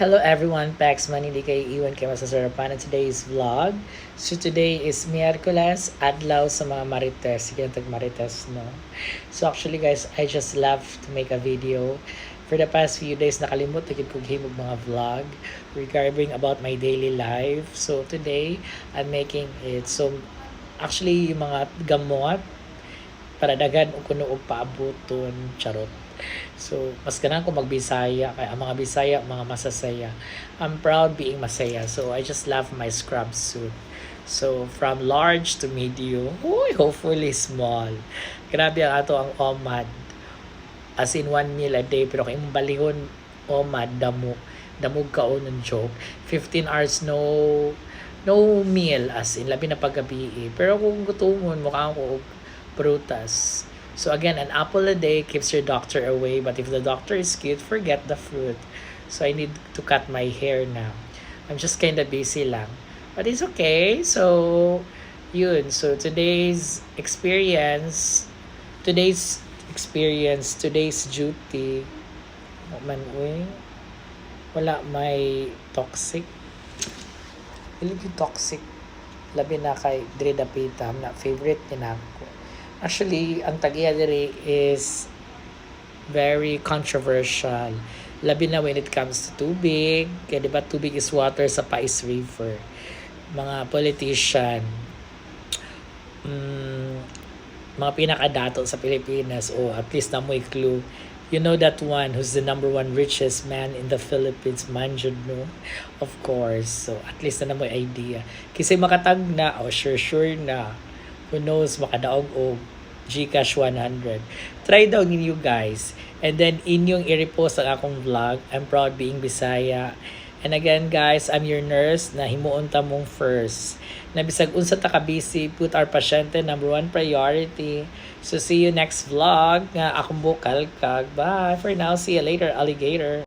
Hello everyone, Pax Money di kay iwan kay masasarapan at today's vlog. So today is Miyerkules, adlaw sa mga Marites. Sige tag Marites, no? So actually guys, I just love to make a video. For the past few days, nakalimot na kong himog mga vlog regarding about my daily life. So today, I'm making it. So actually, yung mga gamot, para daghan og kuno og paabuton charot. So mas ganang ko magbisaya kay ang mga Bisaya mga masasaya. I'm proud being Masaya. So I just love my scrub suit. So from large to medium, hopefully small. Grabe ang ato ang OMAD. As in 1 meal a day pero kay imong balihon OMAD damo damog kaon ng joke. 15 hours no meal as in labi na paggabi. Pero kung gutumon mukha ko prutas. So again, an apple a day keeps your doctor away. But if the doctor is cute, forget the fruit. So I need to cut my hair now. I'm just kind of busy lang. But it's okay. So, yun. So today's duty. Wala may toxic. Hindi toxic. Labi na kay Dre Dapita. Na favorite din ako. Actually, ang tag-iya diri is very controversial. Labi na when it comes to tubig. Kaya diba tubig is water sa Pais River. Mga politician, mga pinakadato sa Pilipinas, o at least na mo'y clue. You know that one who's the number one richest man in the Philippines, Manjud, no? Of course. So, at least na mo'y idea. Kasi makatag na, sure na. Who knows, makadaog o Gcash 100. Try daw ninyo guys. And then, inyong i-repost ang akong vlog. I'm proud being Bisaya. And again guys, I'm your nurse na himuon ta mong first. Nabisag unsa ta ka busy, put our pasyente number one priority. So see you next vlog nga akong bukal kag. Bye. For now, see you later, alligator.